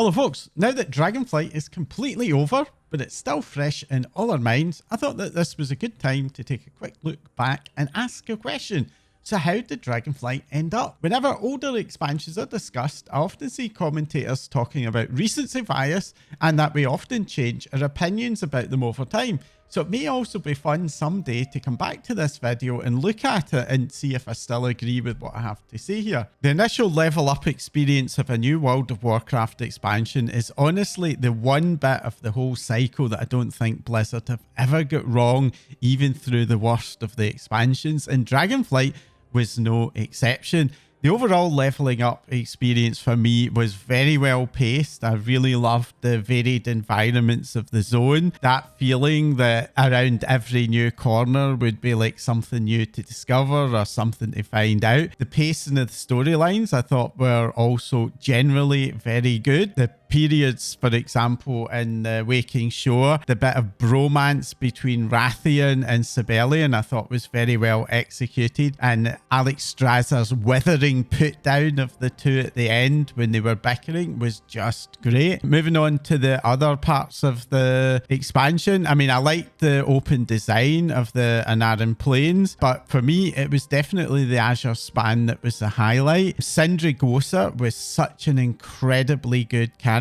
Hello folks, now that Dragonflight is completely over, but it's still fresh in all our minds, I thought that this was a good time to take a quick look back and ask a question. So how did Dragonflight end up? Whenever older expansions are discussed, I often see commentators talking about recency bias and that we often change our opinions about them over time. So it may also be fun someday to come back to this video and look at it and see if I still agree with what I have to say here. The initial level up experience of a new World of Warcraft expansion is honestly the one bit of the whole cycle that I don't think Blizzard have ever got wrong, even through the worst of the expansions, and Dragonflight was no exception. The overall leveling up experience for me was very well paced. I really loved the varied environments of the zone. That feeling that around every new corner would be like something new to discover or something to find out. The pacing of the storylines I thought were also generally very good. The periods, for example, in the Waking Shore, the bit of bromance between Rathian and Sibelian I thought was very well executed, and Alex Strazzer's withering put down of the two at the end when they were bickering was just great. Moving on to the other parts of the expansion, I mean, I liked the open design of the Anaran Plains, but for me it was definitely the Azure Span that was the highlight. Sindri Gosa was such an incredibly good character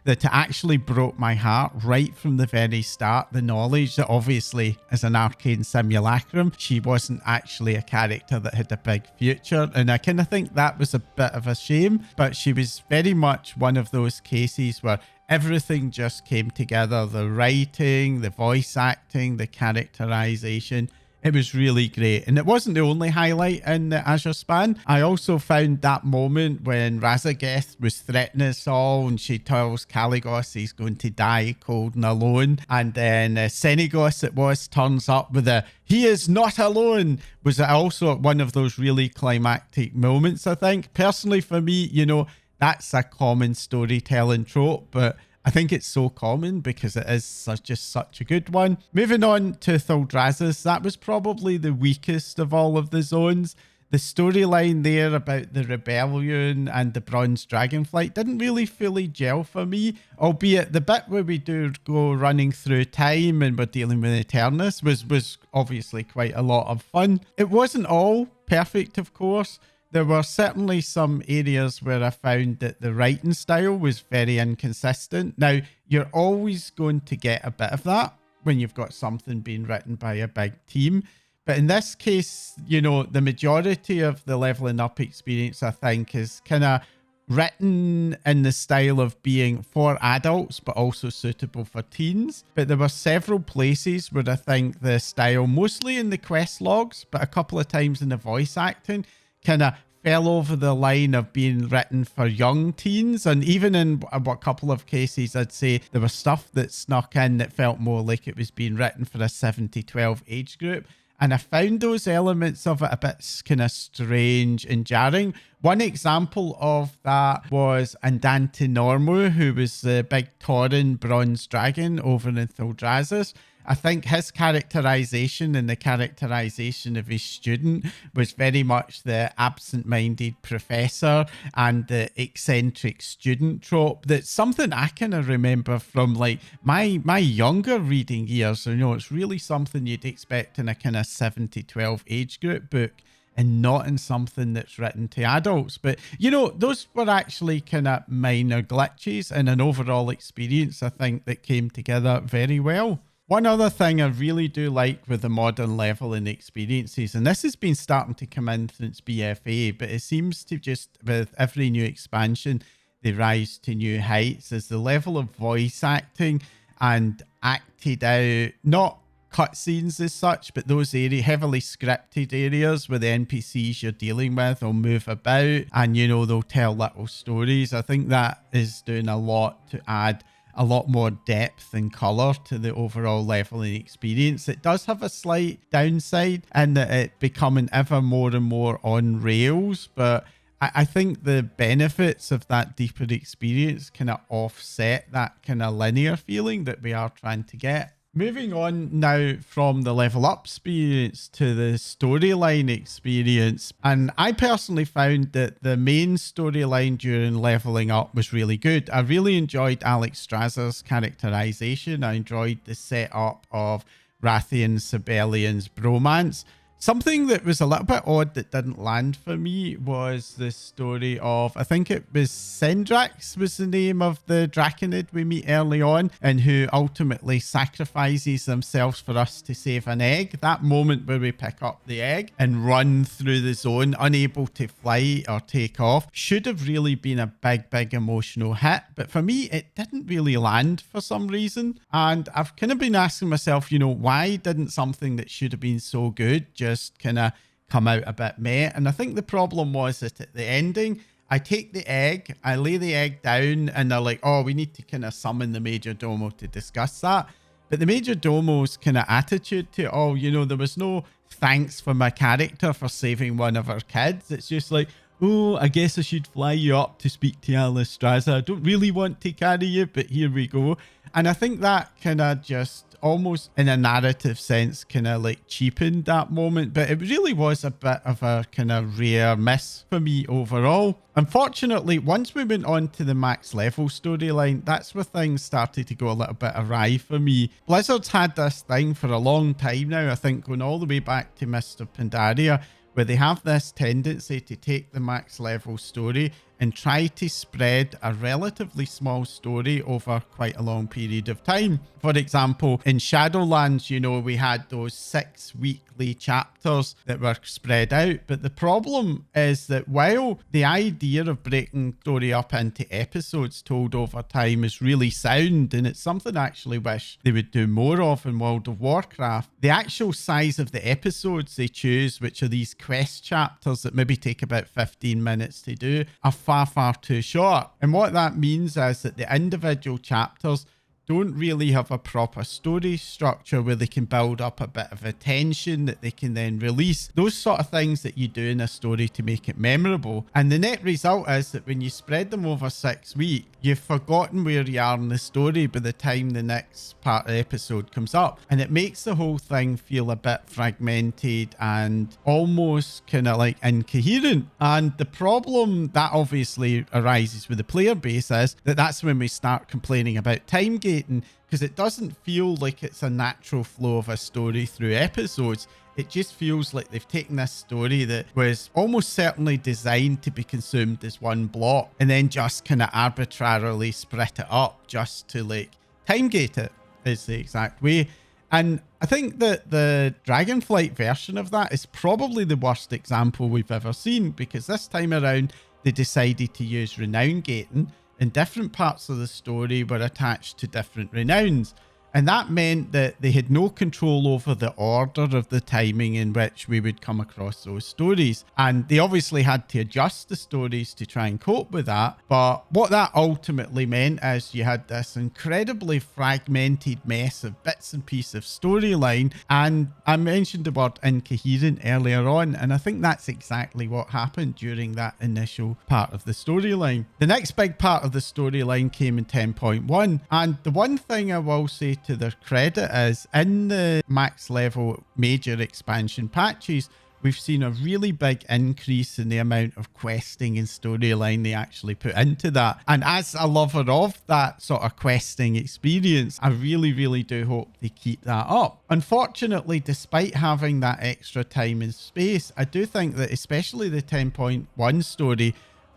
that it actually broke my heart right from the very start. The knowledge that obviously as an arcane simulacrum she wasn't actually a character that had a big future, and I kind of think that was a bit of a shame, but she was very much one of those cases where everything just came together. The writing, the voice acting, the characterization, it was really great. And it wasn't the only highlight in the Azure Span. I also found that moment when Razageth was threatening us all and she tells Caligos he's going to die cold and alone. And then Senegos turns up with a "he is not alone" was also one of those really climactic moments, I think. Personally for me, you know, that's a common storytelling trope, but I think it's so common because it is just such a good one. Moving on to Thuldrazus, that was probably the weakest of all of the zones. The storyline there about the rebellion and the bronze dragonflight didn't really fully gel for me, albeit the bit where we do go running through time and we're dealing with Eternus was obviously quite a lot of fun. It wasn't all perfect, of course. There were certainly some areas where I found that the writing style was very inconsistent. Now, you're always going to get a bit of that when you've got something being written by a big team. But in this case, you know, the majority of the leveling up experience, I think, is kind of written in the style of being for adults, but also suitable for teens. But there were several places where I think the style, mostly in the quest logs, but a couple of times in the voice acting, kind of fell over the line of being written for young teens. And even in a couple of cases, I'd say there was stuff that snuck in that felt more like it was being written for a 7 to 12 age group. And I found those elements of it a bit kind of strange and jarring. One example of that was Andante Normu, who was the big Tauren bronze dragon over in Thuldrazus. I think his characterization and the characterization of his student was very much the absent-minded professor and the eccentric student trope. That's something I kind of remember from like my younger reading years. You know, it's really something you'd expect in a kind of 7 to 12 age group book, and not in something that's written to adults. But, you know, those were actually kind of minor glitches and an overall experience, I think, that came together very well. One other thing I really do like with the modern leveling experiences, and this has been starting to come in since BFA, but it seems to just, with every new expansion, they rise to new heights, is the level of voice acting and acted out, not cutscenes as such, but those heavily scripted areas where the NPCs you're dealing with will move about and, you know, they'll tell little stories. I think that is doing a lot to add a lot more depth and color to the overall leveling experience. It does have a slight downside in that it becoming ever more and more on rails, but I think the benefits of that deeper experience kind of offset that kind of linear feeling that we are trying to get. Moving on now from the level up experience to the storyline experience. And I personally found that the main storyline during leveling up was really good. I really enjoyed Alex Strazzer's characterization. I enjoyed the setup of Rathian and Sibelian's bromance. Something that was a little bit odd that didn't land for me was the story of, I think it was Sendrax was the name of the Draconid we meet early on, and who ultimately sacrifices themselves for us to save an egg. That moment where we pick up the egg and run through the zone, unable to fly or take off, should have really been a big emotional hit. But for me, it didn't really land for some reason. And I've kind of been asking myself, you know, why didn't something that should have been so good just kind of come out a bit meh? And I think the problem was that at the ending, I take the egg, I lay the egg down, and they're like, oh, we need to kind of summon the Major Domo to discuss that. But the Major Domo's kind of attitude to, oh, you know, there was no thanks for my character for saving one of our kids. It's just like, oh, I guess I should fly you up to speak to Alice Straza. I don't really want to carry you, but here we go. And I think that kind of just almost in a narrative sense kind of like cheapened that moment, but it really was a bit of a kind of rare miss for me overall. Unfortunately, once we went on to the max level storyline, that's where things started to go a little bit awry for me. Blizzard's had this thing for a long time now, I think going all the way back to Mist of Pandaria, where they have this tendency to take the max level story and try to spread a relatively small story over quite a long period of time. For example, in Shadowlands, you know, we had those 6 weekly chapters that were spread out. But the problem is that while the idea of breaking story up into episodes told over time is really sound, and it's something I actually wish they would do more of in World of Warcraft, the actual size of the episodes they choose, which are these quest chapters that maybe take about 15 minutes to do, are far too short. And what that means is that the individual chapters don't really have a proper story structure where they can build up a bit of a tension that they can then release. Those sort of things that you do in a story to make it memorable. And the net result is that when you spread them over 6 weeks, you've forgotten where you are in the story by the time the next part of the episode comes up. And it makes the whole thing feel a bit fragmented and almost kind of like incoherent. And the problem that obviously arises with the player base is that that's when we start complaining about time gating, because it doesn't feel like it's a natural flow of a story through episodes. It just feels like they've taken this story that was almost certainly designed to be consumed as one block and then just kind of arbitrarily split it up just to like time gate it is the exact way. And I think that the Dragonflight version of that is probably the worst example we've ever seen, because this time around they decided to use renown gating, and different parts of the story were attached to different renowns. And that meant that they had no control over the order of the timing in which we would come across those stories. And they obviously had to adjust the stories to try and cope with that. But what that ultimately meant is you had this incredibly fragmented mess of bits and pieces of storyline. And I mentioned the word incoherent earlier on, and I think that's exactly what happened during that initial part of the storyline. The next big part of the storyline came in 10.1. And the one thing I will say to their credit is, in the max level major expansion patches, we've seen a really big increase in the amount of questing and storyline they actually put into that. And as a lover of that sort of questing experience, I really do hope they keep that up. Unfortunately, despite having that extra time and space, I do think that especially the 10.1 story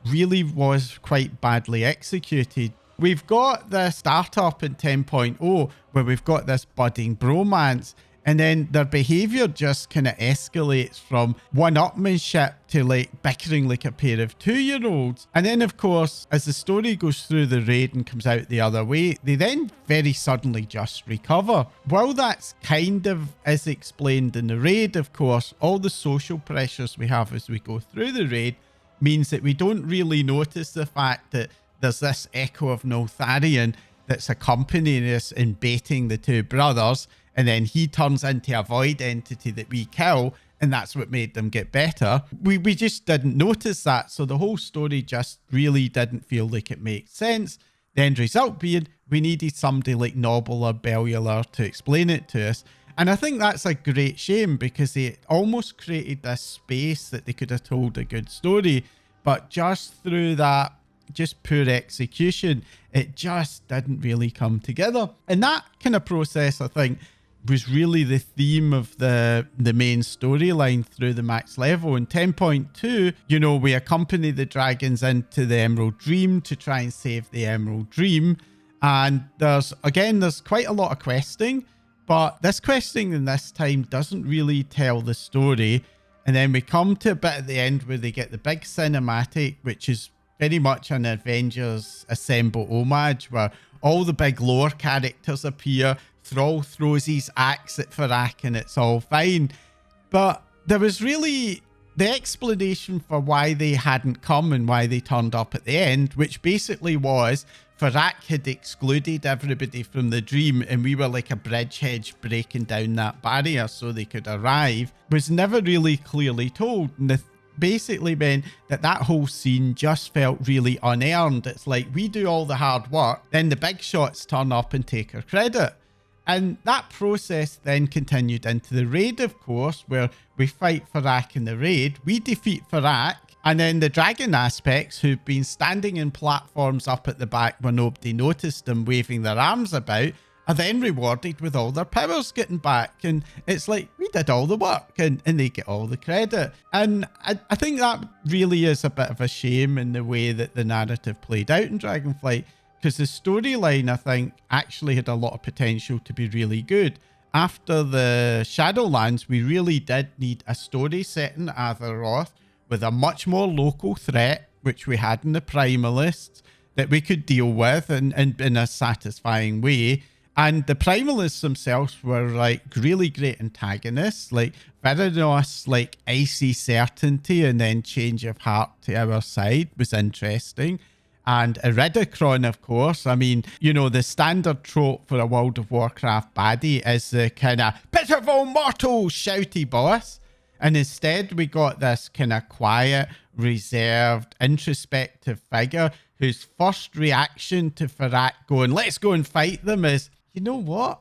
really was quite badly executed. We've got the startup in 10.0 where we've got this budding bromance, and then their behavior just kind of escalates from one-upmanship to like bickering like a pair of 2-year-olds. And then of course, as the story goes through the raid and comes out the other way, they then very suddenly just recover. While that's kind of is explained in the raid, of course, all the social pressures we have as we go through the raid means that we don't really notice the fact that there's this echo of Noltharion that's accompanying us in baiting the two brothers, and then he turns into a void entity that we kill, and that's what made them get better. We just didn't notice that, so the whole story just really didn't feel like it made sense. The end result being we needed somebody like Noble or Bellular to explain it to us. And I think that's a great shame because it almost created this space that they could have told a good story, but just through that just poor execution, it just didn't really come together. And that kind of process, I think, was really the theme of the main storyline through the max level. In 10.2, you know, we accompany the dragons into the Emerald Dream to try and save the Emerald Dream. And there's quite a lot of questing, but this questing in this time doesn't really tell the story. And then we come to a bit at the end where they get the big cinematic, which is very much an Avengers Assemble homage, where all the big lore characters appear. Thrall throws his axe at Farak and it's all fine. But there was really the explanation for why they hadn't come and why they turned up at the end, which basically was Farak had excluded everybody from the dream and we were like a bridgehead breaking down that barrier so they could arrive, was never really clearly told. And basically meant that whole scene just felt really unearned. It's like we do all the hard work, then the big shots turn up and take our credit. And that process then continued into the raid, of course, where we fight Farak in the raid. We defeat Farak, and then the dragon aspects, who've been standing in platforms up at the back where nobody noticed them waving their arms about, are then rewarded with all their powers getting back. And it's like, we did all the work and they get all the credit. And I think that really is a bit of a shame in the way that the narrative played out in Dragonflight, because the storyline, I think, actually had a lot of potential to be really good. After the Shadowlands, we really did need a story set in Azeroth with a much more local threat, which we had in the Primalists, that we could deal with and in a satisfying way. And the Primalists themselves were like really great antagonists, like Veranos, like icy certainty and then change of heart to our side was interesting. And Iridikron, of course, I mean, you know, the standard trope for a World of Warcraft baddie is the kind of pitiful mortal shouty boss. And instead we got this kind of quiet, reserved, introspective figure whose first reaction to Farak going, let's go and fight them, is, you know what?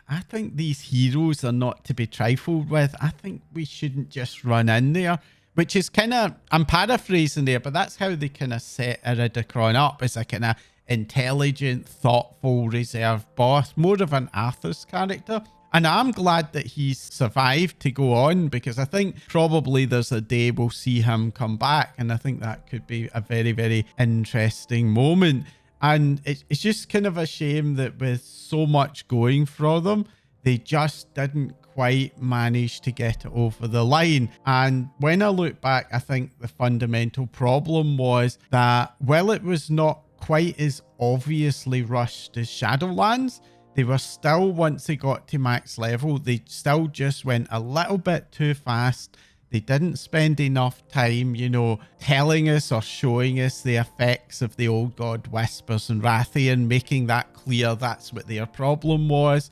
I think these heroes are not to be trifled with. I think we shouldn't just run in there. Which is kind of, I'm paraphrasing there, but that's how they kind of set Iridikron up, as a kind of intelligent, thoughtful, reserved boss. More of an Arthas character. And I'm glad that he's survived to go on, because I think probably there's a day we'll see him come back. And I think that could be a very, very interesting moment. And it's just kind of a shame that with so much going for them, they just didn't quite manage to get it over the line. And when I look back, I think the fundamental problem was that while it was not quite as obviously rushed as Shadowlands, they were still, once they got to max level, they still just went a little bit too fast. They didn't spend enough time, you know, telling us or showing us the effects of the Old God Whispers and Rathian, making that clear that's what their problem was.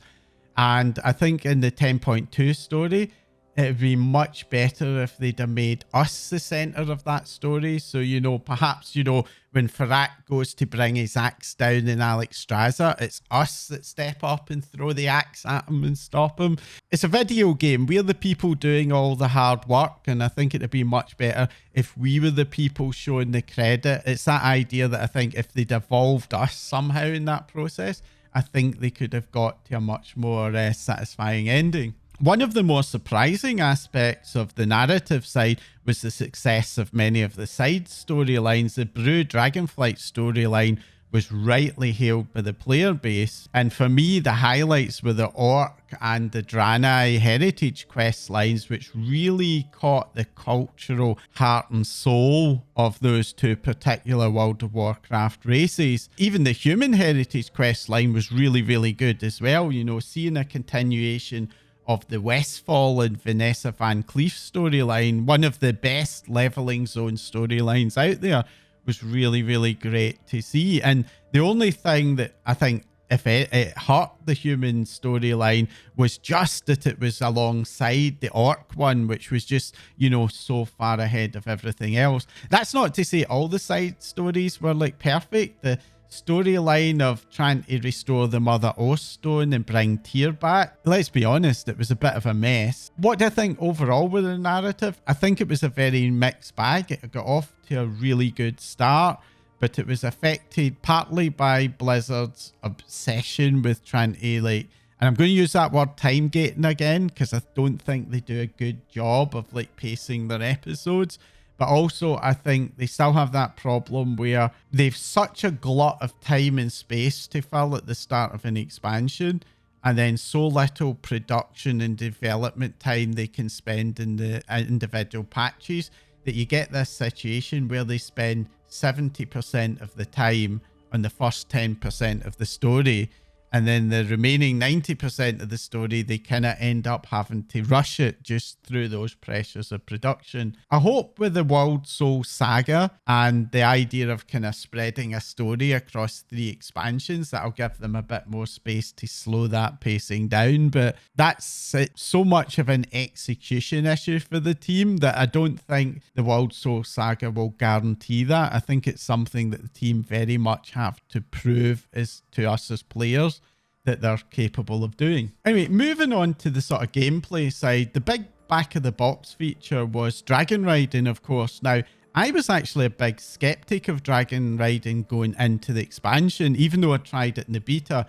And I think in the 10.2 story, it would be much better if they'd have made us the centre of that story. So, you know, perhaps, you know, when Farak goes to bring his axe down in Alexstrasza, it's us that step up and throw the axe at him and stop him. It's a video game. We're the people doing all the hard work. And I think it'd be much better if we were the people showing the credit. It's that idea that I think if they'd evolved us somehow in that process, I think they could have got to a much more satisfying ending. One of the more surprising aspects of the narrative side was the success of many of the side storylines. The Brew Dragonflight storyline was rightly hailed by the player base. And for me, the highlights were the Orc and the Draenei heritage quest lines, which really caught the cultural heart and soul of those two particular World of Warcraft races. Even the human heritage quest line was really, really good as well. You know, seeing a continuation of the Westfall and Vanessa Van Cleef storyline, one of the best leveling zone storylines out there, was really, really great to see. And the only thing that I think, if it hurt the human storyline, was just that it was alongside the Orc one, which was just, you know, so far ahead of everything else. That's not to say all the side stories were like perfect. The storyline of trying to restore the Mother Oath Stone and bring Heer back, let's be honest, it was a bit of a mess. What do I think overall with the narrative? I think it was a very mixed bag. It got off to a really good start, but it was affected partly by Blizzard's obsession with trying to and I'm going to use that word time gating again, because I don't think they do a good job of pacing their episodes. But also, I think they still have that problem where they've such a glut of time and space to fill at the start of an expansion, and then so little production and development time they can spend in the individual patches, that you get this situation where they spend 70% of the time on the first 10% of the story, and then the remaining 90% of the story, they kind of end up having to rush it just through those pressures of production. I hope with the World Soul Saga and the idea of kind of spreading a story across 3 expansions, that'll give them a bit more space to slow that pacing down. But that's so much of an execution issue for the team that I don't think the World Soul Saga will guarantee that. I think it's something that the team very much have to prove to us as players that they're capable of doing. Anyway, moving on to the sort of gameplay side, the big back of the box feature was Dragonriding, of course. Now, I was actually a big skeptic of Dragonriding going into the expansion. Even though I tried it in the beta,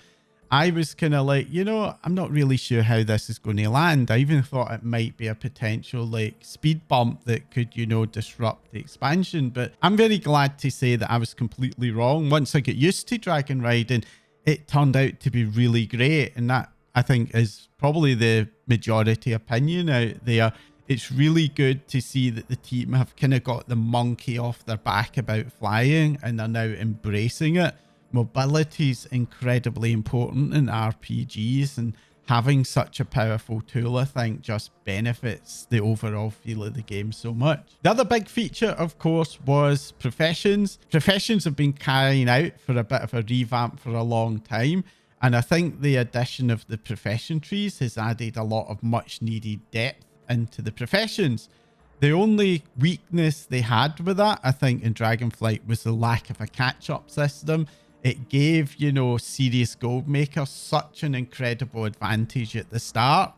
I was kind of I'm not really sure how this is going to land. I even thought it might be a potential speed bump that could, disrupt the expansion. But I'm very glad to say that I was completely wrong. Once I get used to Dragonriding, it turned out to be really great, and that I think is probably the majority opinion out there. It's really good to see that the team have kind of got the monkey off their back about flying and are now embracing it. Mobility is incredibly important in RPGs, and having such a powerful tool, I think, just benefits the overall feel of the game so much. The other big feature, of course, was professions. Professions have been carrying out for a bit of a revamp for a long time, and I think the addition of the profession trees has added a lot of much needed depth into the professions. The only weakness they had with that, I think, in Dragonflight was the lack of a catch-up system. It gave, serious gold makers such an incredible advantage at the start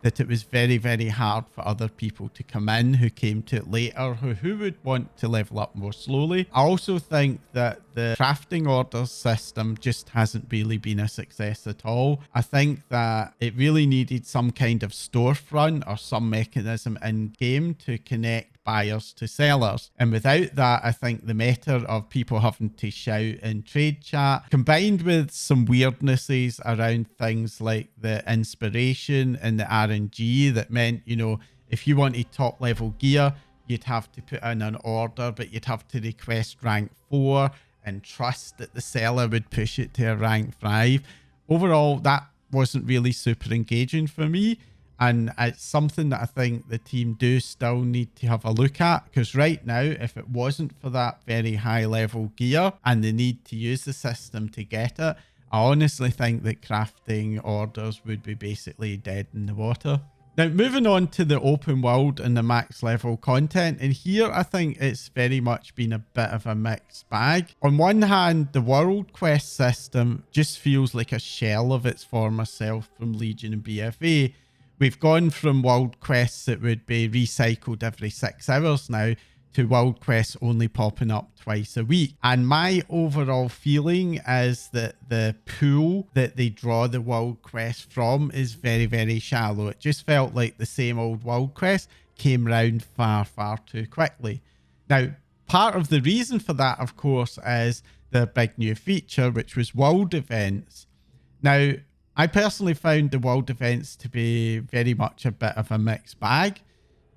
that it was very, very hard for other people to come in who came to it later, who would want to level up more slowly. I also think that the crafting orders system just hasn't really been a success at all. I think that it really needed some kind of storefront or some mechanism in game to connect buyers to sellers, and without that, I think the meta of people having to shout in trade chat, combined with some weirdnesses around things like the inspiration and the RNG, that meant, if you wanted top level gear, you'd have to put in an order, but you'd have to request rank 4 and trust that the seller would push it to a rank 5. Overall, that wasn't really super engaging for me. And it's something that I think the team do still need to have a look at, because right now, if it wasn't for that very high level gear and the need to use the system to get it, I honestly think that crafting orders would be basically dead in the water. Now, moving on to the open world and the max level content, and here I think it's very much been a bit of a mixed bag. On one hand, the world quest system just feels like a shell of its former self from Legion and BFA. We've gone from world quests that would be recycled every 6 hours now to world quests only popping up twice a week. And my overall feeling is that the pool that they draw the world quest from is very, very shallow. It just felt like the same old world quest came round far, far too quickly. Now, part of the reason for that, of course, is the big new feature, which was world events. Now, I personally found the world events to be very much a bit of a mixed bag.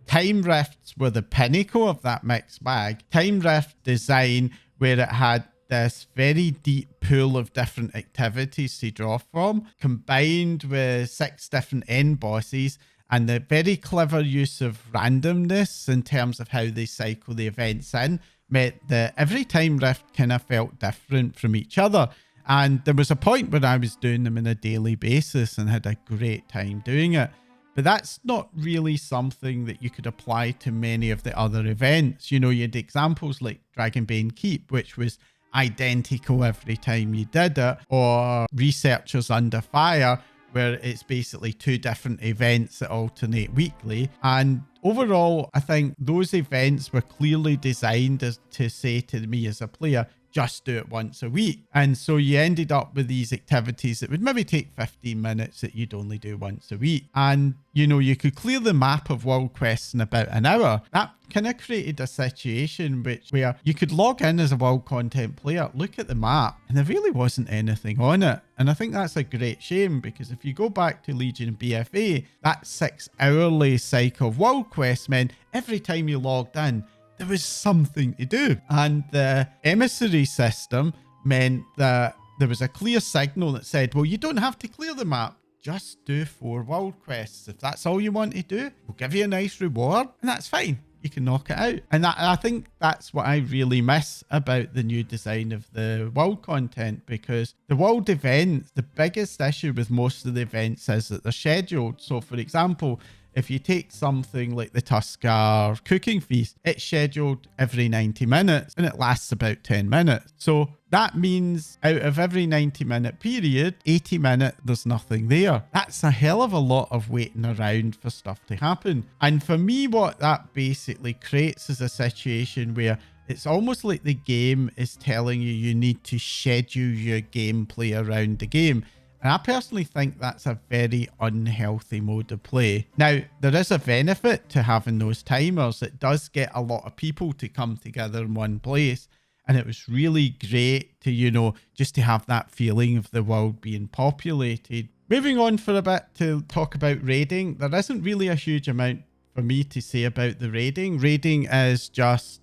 Time Rifts were the pinnacle of that mixed bag. Time Rift design, where it had this very deep pool of different activities to draw from, combined with 6 different end bosses, and the very clever use of randomness in terms of how they cycle the events in, meant that every Time Rift kind of felt different from each other. And there was a point where I was doing them on a daily basis and had a great time doing it. But that's not really something that you could apply to many of the other events. You had examples like Dragonbane Keep, which was identical every time you did it, or Researchers Under Fire, where it's basically 2 different events that alternate weekly. And overall, I think those events were clearly designed to say to me as a player, just do it once a week. And so you ended up with these activities that would maybe take 15 minutes that you'd only do once a week. And, you know, you could clear the map of world quests in about an hour. That kind of created a situation where you could log in as a world content player, look at the map, and there really wasn't anything on it. And I think that's a great shame, because if you go back to Legion and BFA, that 6-hourly cycle of world quests meant every time you logged in, there was something to do. And the emissary system meant that there was a clear signal that said, well, you don't have to clear the map. Just do 4 world quests. If that's all you want to do, we'll give you a nice reward, and that's fine. You can knock it out. And I think that's what I really miss about the new design of the world content, because the world events, the biggest issue with most of the events is that they're scheduled. So for example, if you take something like the Tuskar cooking feast, it's scheduled every 90 minutes and it lasts about 10 minutes. So that means out of every 90-minute period, 80 minutes, there's nothing there. That's a hell of a lot of waiting around for stuff to happen. And for me, what that basically creates is a situation where it's almost like the game is telling you you need to schedule your gameplay around the game. And I personally think that's a very unhealthy mode of play. Now, there is a benefit to having those timers. It does get a lot of people to come together in one place. And it was really great to, you know, just to have that feeling of the world being populated. Moving on for a bit to talk about raiding. There isn't really a huge amount for me to say about the raiding. Raiding is just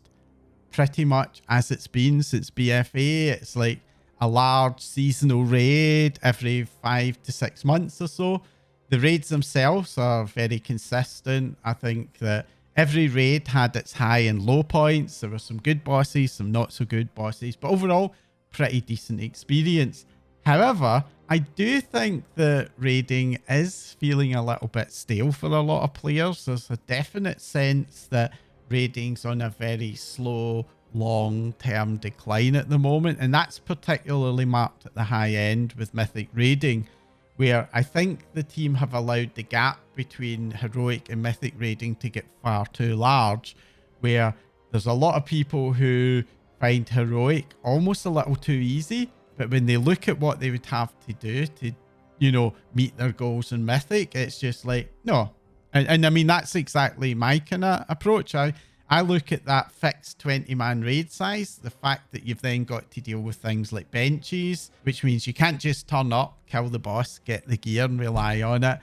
pretty much as it's been since BFA. It's like a large seasonal raid every 5 to 6 months or so. The raids themselves are very consistent. I think that every raid had its high and low points. There were some good bosses, some not so good bosses, but overall, pretty decent experience. However, I do think that raiding is feeling a little bit stale for a lot of players. There's a definite sense that raiding's on a very slow, long-term decline at the moment, and that's particularly marked at the high end with Mythic raiding, where I think the team have allowed the gap between heroic and Mythic raiding to get far too large, where there's a lot of people who find heroic almost a little too easy, but when they look at what they would have to do to, you know, meet their goals in Mythic, it's just like, no. And I mean, that's exactly my kind of approach. I look at that fixed 20-man raid size, the fact that you've then got to deal with things like benches, which means you can't just turn up, kill the boss, get the gear and rely on it.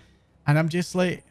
And I'm just like,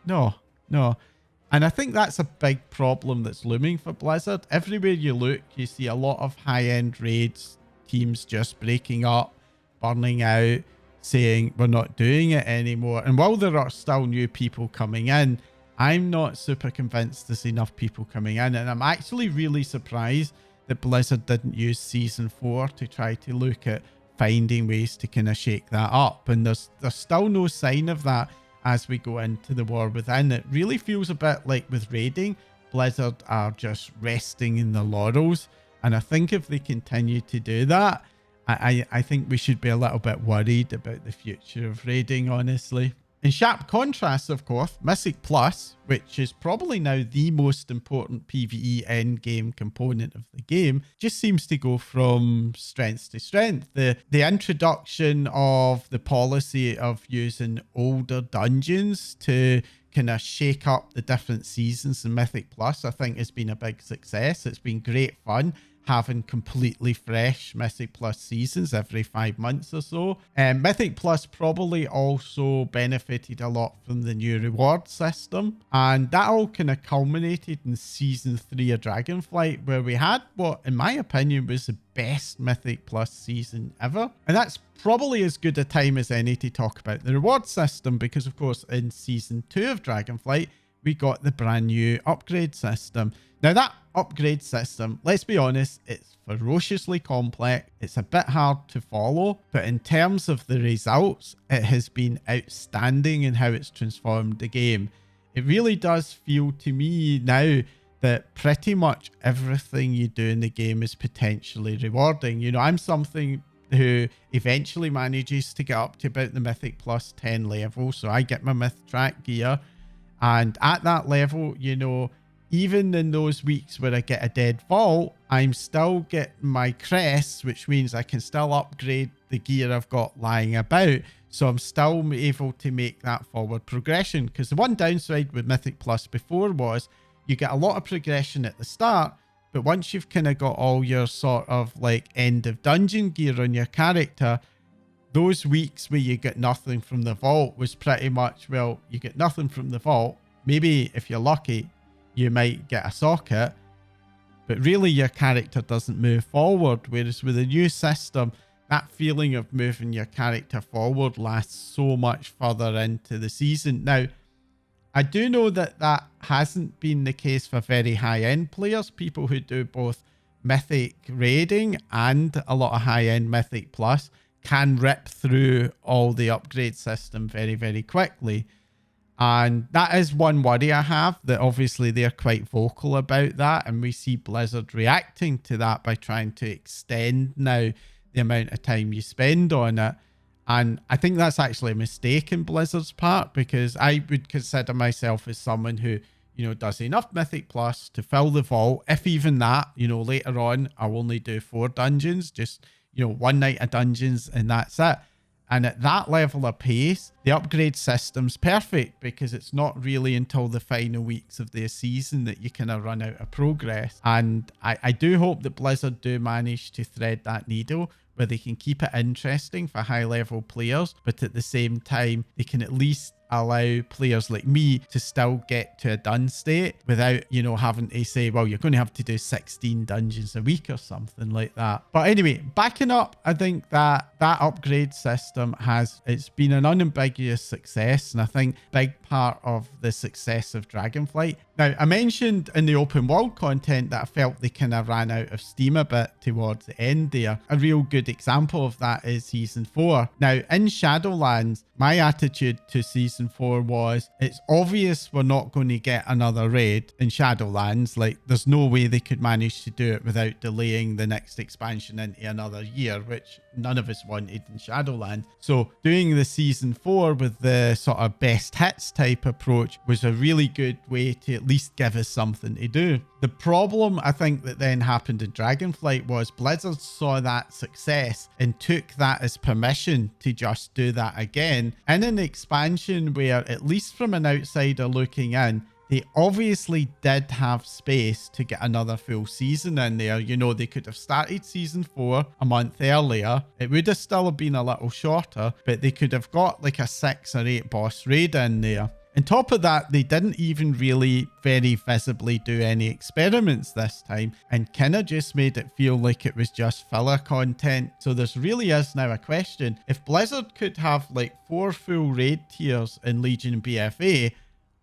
no. And I think that's a big problem that's looming for Blizzard. Everywhere you look, you see a lot of high-end raids, teams just breaking up, burning out, saying we're not doing it anymore. And while there are still new people coming in, I'm not super convinced there's enough people coming in, and I'm actually really surprised that Blizzard didn't use Season 4 to try to look at finding ways to kind of shake that up. And there's still no sign of that as we go into the War Within. It really feels a bit like with raiding, Blizzard are just resting in the laurels. And I think if they continue to do that, I think we should be a little bit worried about the future of raiding, honestly. In sharp contrast, of course, Mythic Plus, which is probably now the most important PvE endgame component of the game, just seems to go from strength to strength. The introduction of the policy of using older dungeons to kind of shake up the different seasons in Mythic Plus, I think has been a big success. It's been great fun having completely fresh Mythic Plus seasons every 5 months or so. Mythic Plus probably also benefited a lot from the new reward system, and that all kind of culminated in Season 3 of Dragonflight, where we had what, in my opinion, was the best Mythic Plus season ever. And that's probably as good a time as any to talk about the reward system, because of course in Season 2 of Dragonflight, we got the brand new upgrade system. Now that upgrade system, let's be honest, it's ferociously complex. It's a bit hard to follow, but in terms of the results, it has been outstanding in how it's transformed the game. It really does feel to me now that pretty much everything you do in the game is potentially rewarding. You know, I'm something who eventually manages to get up to about the Mythic Plus 10 level. So I get my Myth Track gear. And at that level, you know, even in those weeks where I get a dead vault, I'm still getting my crests, which means I can still upgrade the gear I've got lying about. So I'm still able to make that forward progression. Because the one downside with Mythic Plus before was you get a lot of progression at the start, but once you've kind of got all your sort of like end of dungeon gear on your character, those weeks where you get nothing from the vault was pretty much, well, you get nothing from the vault. Maybe if you're lucky, you might get a socket, but really your character doesn't move forward. Whereas with a new system, that feeling of moving your character forward lasts so much further into the season. Now, I do know that that hasn't been the case for very high-end players, people who do both Mythic raiding and a lot of high-end Mythic Plus can rip through all the upgrade system very, very quickly. And that is one worry I have, that obviously they're quite vocal about that, and we see Blizzard reacting to that by trying to extend now the amount of time you spend on it. And I think that's actually a mistake in Blizzard's part, because I would consider myself as someone who, you know, does enough Mythic Plus to fill the vault. If even that, you know, later on, I'll only do 4 dungeons, just, you know, one night of dungeons and that's it. And at that level of pace, the upgrade system's perfect, because it's not really until the final weeks of the season that you kind of run out of progress. And I do hope that Blizzard do manage to thread that needle where they can keep it interesting for high level players, but at the same time, they can at least allow players like me to still get to a done state without, you know, having to say, well, you're going to have to do 16 dungeons a week or something like that. But anyway, backing up, I think that upgrade system it's been an unambiguous success, and I think a big part of the success of Dragonflight. Now, I mentioned in the open world content that I felt they kind of ran out of steam a bit towards the end there. A real good example of that is Season 4. Now, in Shadowlands, my attitude to Season 4 was, it's obvious we're not going to get another raid in Shadowlands. Like, there's no way they could manage to do it without delaying the next expansion into another year, which none of us wanted in Shadowlands. So doing the Season 4 with the sort of best hits type approach was a really good way to at least give us something to do. The problem I think that then happened in Dragonflight was Blizzard saw that success and took that as permission to just do that again in an expansion where, at least from an outsider looking in, they obviously did have space to get another full season in there. You know, they could have started Season 4 a month earlier. It would have still been a little shorter, but they could have got like a 6 or 8 boss raid in there. On top of that, they didn't even really very visibly do any experiments this time, and kind of just made it feel like it was just filler content. So there's really is now a question. If Blizzard could have like 4 full raid tiers in Legion and BFA,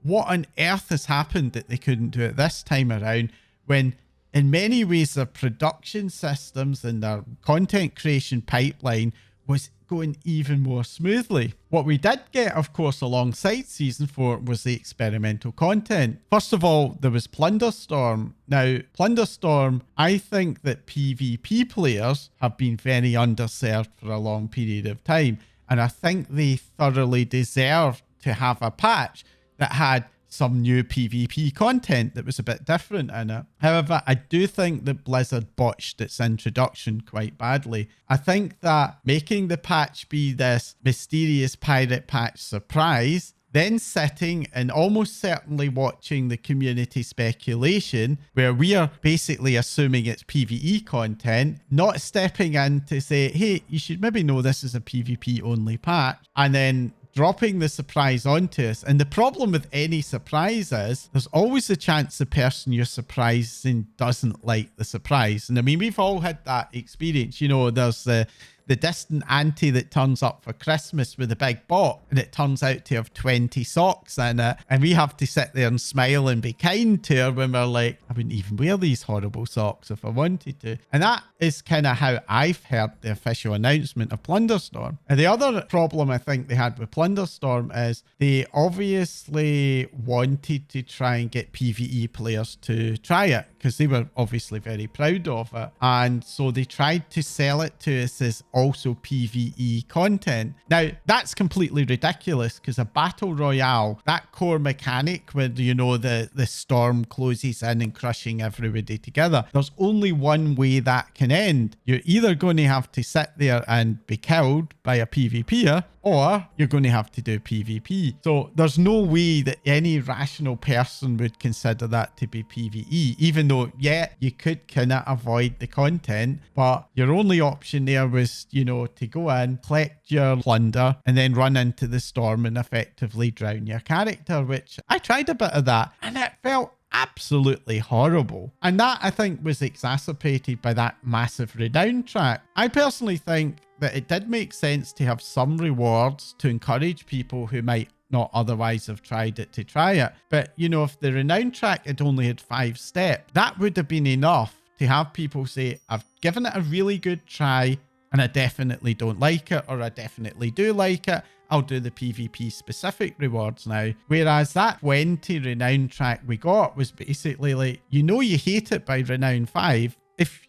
what on earth has happened that they couldn't do it this time around, when in many ways their production systems and their content creation pipeline was going even more smoothly? What we did get, of course, alongside Season 4 was the experimental content. First of all, there was Plunderstorm. Now, Plunderstorm, I think that PvP players have been very underserved for a long period of time, and I think they thoroughly deserve to have a patch that had some new PvP content that was a bit different in it. However, I do think that Blizzard botched its introduction quite badly. I think that making the patch be this mysterious pirate patch surprise, then sitting and almost certainly watching the community speculation where we are basically assuming it's PvE content, not stepping in to say, hey, you should maybe know this is a PvP only patch, and then dropping the surprise onto us. And the problem with any surprise is there's always a chance the person you're surprising doesn't like the surprise. And I mean, we've all had that experience. You know, there's the the distant auntie that turns up for Christmas with a big box and it turns out to have 20 socks in it. And we have to sit there and smile and be kind to her when we're like, I wouldn't even wear these horrible socks if I wanted to. And that is kind of how I've heard the official announcement of Plunderstorm. And the other problem I think they had with Plunderstorm is they obviously wanted to try and get PvE players to try it because they were obviously very proud of it. And so they tried to sell it to us as also PvE content. Now, that's completely ridiculous because a battle royale, that core mechanic where, you know, the storm closes in and crushing everybody together, there's only one way that can end. You're either going to have to sit there and be killed by a PvPer, or you're going to have to do PvP. So there's no way that any rational person would consider that to be PvE, even though, yeah, you could kind of avoid the content, but your only option there was, you know, to go in, collect your plunder, and then run into the storm and effectively drown your character, which I tried a bit of that, and it felt absolutely horrible. And that, I think, was exacerbated by that massive renown track. I personally think that it did make sense to have some rewards to encourage people who might not otherwise have tried it to try it. But, you know, if the renown track had only had 5 steps, that would have been enough to have people say, I've given it a really good try and I definitely don't like it, or I definitely do like it. I'll do the PvP specific rewards now. Whereas that 20 renown track we got was basically like, you know, you hate it by renown 5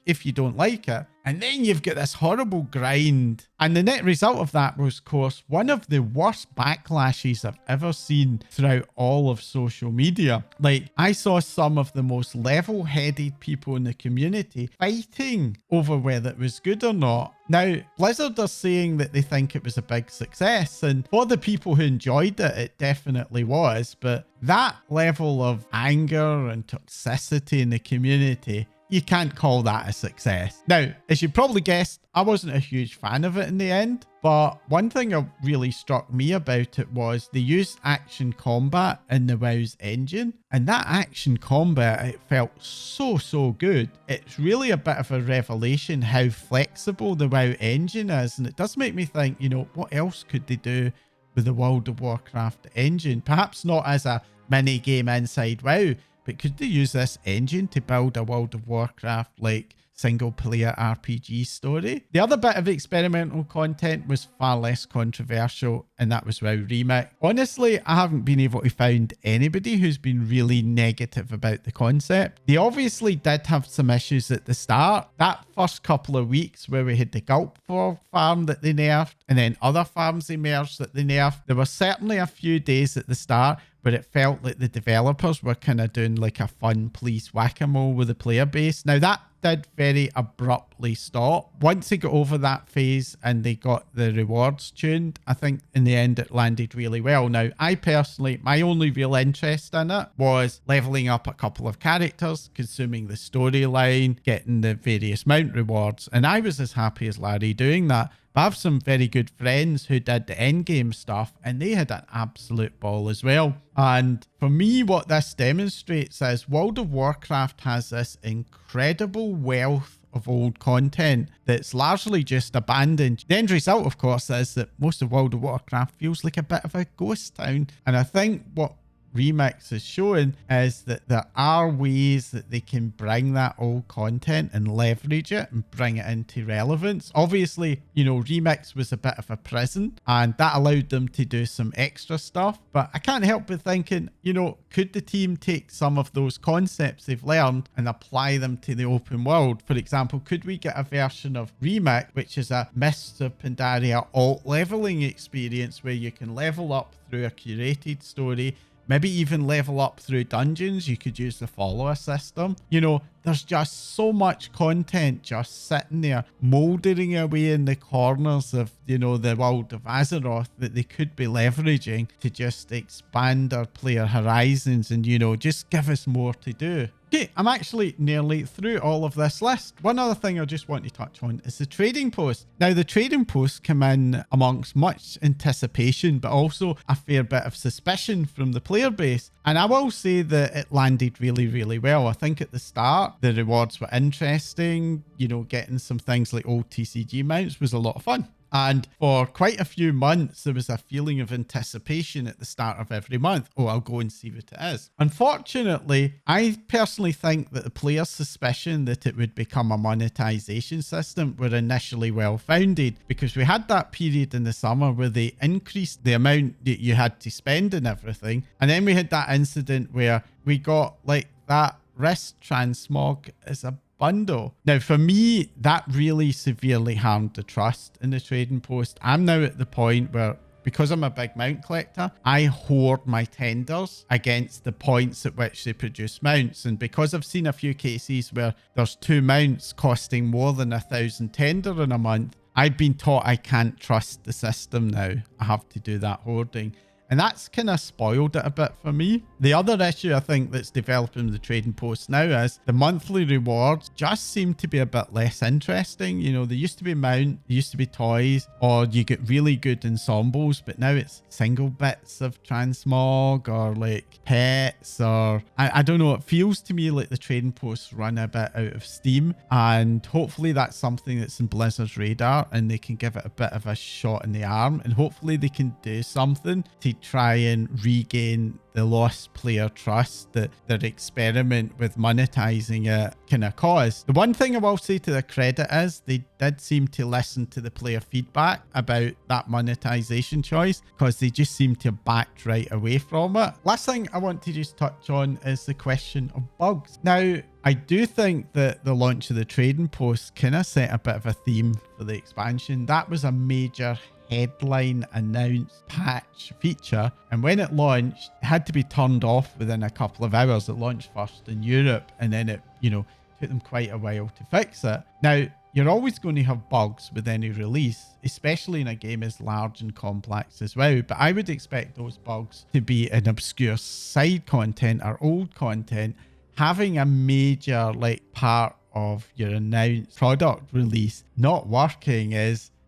if you don't like it. And then you've got this horrible grind. And the net result of that was, of course, one of the worst backlashes I've ever seen throughout all of social media. Like, I saw some of the most level-headed people in the community fighting over whether it was good or not. Now, Blizzard are saying that they think it was a big success. And for the people who enjoyed it, it definitely was. But that level of anger and toxicity in the community, you can't call that a success. Now, as you probably guessed, I wasn't a huge fan of it in the end, but one thing that really struck me about it was they used action combat in the WoW's engine, and that action combat, it felt so good. It's really a bit of a revelation how flexible the WoW engine is, and it does make me think, you know, what else could they do with the World of Warcraft engine? Perhaps not as a mini game inside WoW, but could they use this engine to build a World of Warcraft like single player RPG story? The other bit of experimental content was far less controversial, and that was WoW Remix. Honestly, I haven't been able to find anybody who's been really negative about the concept. They obviously did have some issues at the start. That first couple of weeks where we had the Gulp farm that they nerfed, and then other farms emerged that they nerfed. There were certainly a few days at the start but it felt like the developers were kind of doing like a fun police whack-a-mole with the player base. Now that did very abruptly stop. Once they got over that phase and they got the rewards tuned, I think in the end it landed really well. Now, I personally, my only real interest in it was leveling up a couple of characters, consuming the storyline, getting the various mount rewards, and I was as happy as Larry doing that. But I have some very good friends who did the endgame stuff and they had an absolute ball as well. And for me, what this demonstrates is World of Warcraft has this incredible wealth of old content that's largely just abandoned. The end result, of course, is that most of World of Warcraft feels like a bit of a ghost town. And I think what Remix is showing is that there are ways that they can bring that old content and leverage it and bring it into relevance. Obviously, you know, Remix was a bit of a prison and that allowed them to do some extra stuff, but I can't help but thinking, you know, could the team take some of those concepts they've learned and apply them to the open world? For example, could we get a version of Remix which is a Mists of Pandaria alt leveling experience where you can level up through a curated story, maybe even level up through dungeons? You could use the follower system. You know, there's just so much content just sitting there, mouldering away in the corners of, you know, the world of Azeroth that they could be leveraging to just expand our player horizons and, you know, just give us more to do. Okay, I'm actually nearly through all of this list. One other thing I just want to touch on is the trading post. Now, the trading post came in amongst much anticipation, but also a fair bit of suspicion from the player base. And I will say that it landed really, really well. I think at the start, the rewards were interesting. You know, getting some things like old TCG mounts was a lot of fun. And for quite a few months, there was a feeling of anticipation at the start of every month. Oh, I'll go and see what it is. Unfortunately, I personally think that the player's suspicion that it would become a monetization system were initially well founded, because we had that period in the summer where they increased the amount that you had to spend and everything. And then we had that incident where we got like that wrist transmog as a bundle. Now, for me, that really severely harmed the trust in the trading post. I'm now at the point where, because I'm a big mount collector, I hoard my tenders against the points at which they produce mounts. And because I've seen a few cases where there's 2 mounts costing more than 1,000 tender in a month, I've been taught I can't trust the system now. I have to do that hoarding. And that's kind of spoiled it a bit for me. The other issue I think that's developing the trading post now is the monthly rewards just seem to be a bit less interesting. You know, there used to be mount, there used to be toys, or you get really good ensembles, but now it's single bits of transmog or like pets, or I don't know. It feels to me like the trading posts run a bit out of steam, and hopefully that's something that's in Blizzard's radar and they can give it a bit of a shot in the arm, and hopefully they can do something to try and regain the lost player trust that their experiment with monetizing it kind of caused. The one thing I will say to their credit is they did seem to listen to the player feedback about that monetization choice, because they just seem to have backed right away from it. Last thing I want to just touch on is the question of bugs. Now, I do think that the launch of the trading post kind of set a bit of a theme for the expansion. That was a major headline announced patch feature, and when it launched, it had to be turned off within a couple of hours. It launched first in Europe, and then it, you know, took them quite a while to fix it. Now, you're always going to have bugs with any release, especially in a game as large and complex as well, but I would expect those bugs to be in obscure side content or old content. Having a major like part of your announced product release not working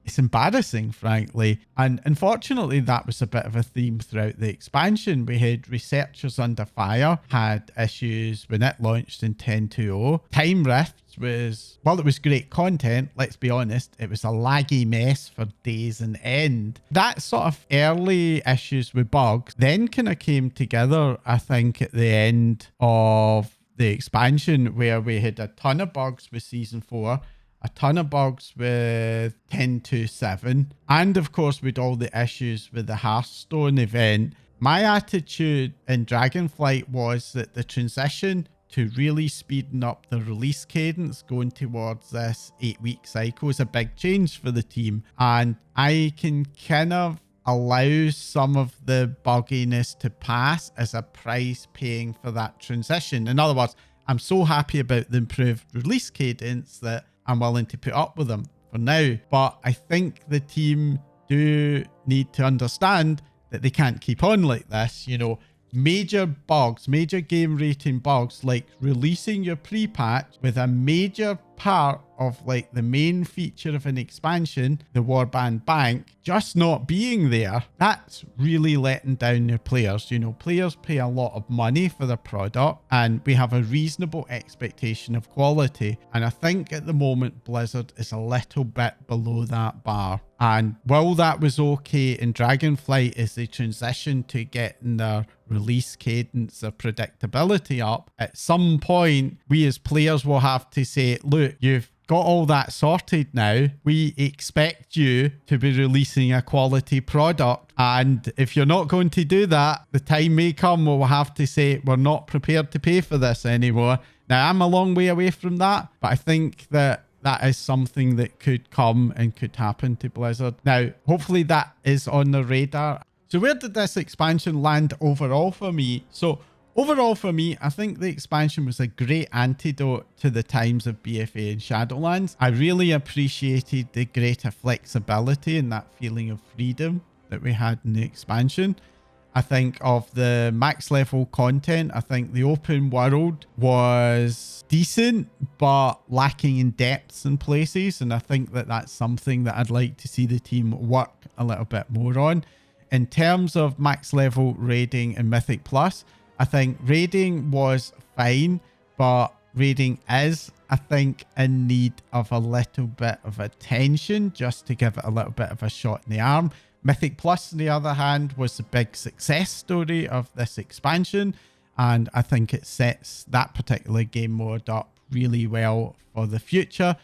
it's embarrassing, frankly. And unfortunately, that was a bit of a theme throughout the expansion. We had Researchers Under Fire had issues when it launched in 10.2.0. Time Rifts was, well, it was great content. Let's be honest. It was a laggy mess for days on end. That sort of early issues with bugs then kind of came together, I think, at the end of the expansion, where we had a ton of bugs with Season 4, a ton of bugs with 10.2.7, and of course with all the issues with the Hearthstone event. My attitude in Dragonflight was that the transition to really speeding up the release cadence going towards this 8-week cycle is a big change for the team, and I can kind of allow some of the bugginess to pass as a price paying for that transition. In other words, I'm so happy about the improved release cadence that I'm willing to put up with them for now. But I think the team do need to understand that they can't keep on like this. You know, major bugs, major game rating bugs, like releasing your pre-patch with a major part of like the main feature of an expansion, the Warband Bank, just not being there. That's really letting down your players. You know, players pay a lot of money for their product, and we have a reasonable expectation of quality. And I think at the moment, Blizzard is a little bit below that bar. And while that was okay in Dragonflight as they transition to getting their release cadence of predictability up, at some point, we as players will have to say, look, you've got all that sorted now. We expect you to be releasing a quality product. And if you're not going to do that, the time may come where we'll have to say, we're not prepared to pay for this anymore. Now, I'm a long way away from that, but I think that that is something that could come and could happen to Blizzard. Now, hopefully that is on the radar. So where did this expansion land overall for me? So overall for me, I think the expansion was a great antidote to the times of BFA and Shadowlands. I really appreciated the greater flexibility and that feeling of freedom that we had in the expansion. I think of the max level content, I think the open world was decent, but lacking in depths in places. And I think that that's something that I'd like to see the team work a little bit more on. In terms of max level raiding and Mythic Plus, I think raiding was fine, but raiding is, I think, in need of a little bit of attention just to give it a little bit of a shot in the arm. Mythic Plus, on the other hand, was the big success story of this expansion, and I think it sets that particular game mode up really well for the future.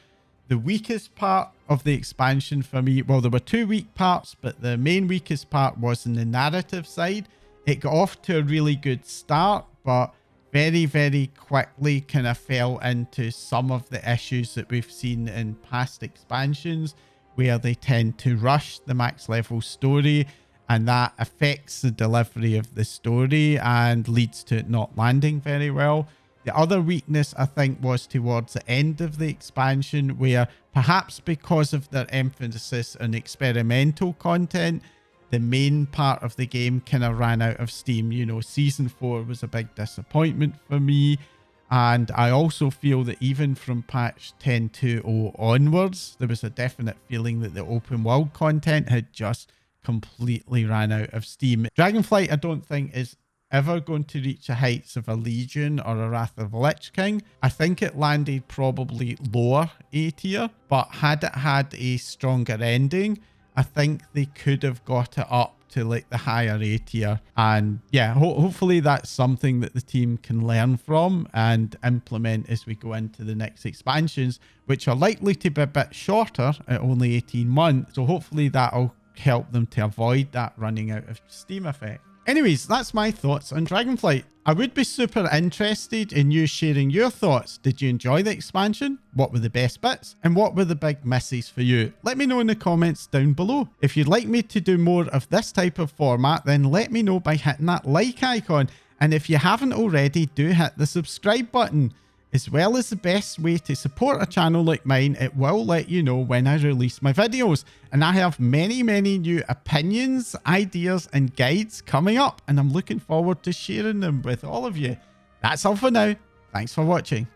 The weakest part of the expansion for me, well, there were two weak parts, but the main weakest part was in the narrative side. It got off to a really good start, but very, very quickly kind of fell into some of the issues that we've seen in past expansions, where they tend to rush the max level story, and that affects the delivery of the story and leads to it not landing very well. The other weakness, I think, was towards the end of the expansion, where perhaps because of their emphasis on experimental content, the main part of the game kind of ran out of steam. You know, Season 4 was a big disappointment for me. And I also feel that even from patch 10.2.0 onwards, there was a definite feeling that the open world content had just completely ran out of steam. Dragonflight, I don't think, is ever going to reach the heights of a Legion or a Wrath of the Lich King. I think it landed probably lower A tier, but had it had a stronger ending, I think they could have got it up to like the higher A tier. And yeah, hopefully that's something that the team can learn from and implement as we go into the next expansions, which are likely to be a bit shorter at only 18 months. So hopefully that'll help them to avoid that running out of steam effect. Anyways, that's my thoughts on Dragonflight. I would be super interested in you sharing your thoughts. Did you enjoy the expansion? What were the best bits? And what were the big misses for you? Let me know in the comments down below. If you'd like me to do more of this type of format, then let me know by hitting that like icon. And if you haven't already, do hit the subscribe button. As well as the best way to support a channel like mine, it will let you know when I release my videos. And I have many, many new opinions, ideas and guides coming up, and I'm looking forward to sharing them with all of you. That's all for now. Thanks for watching.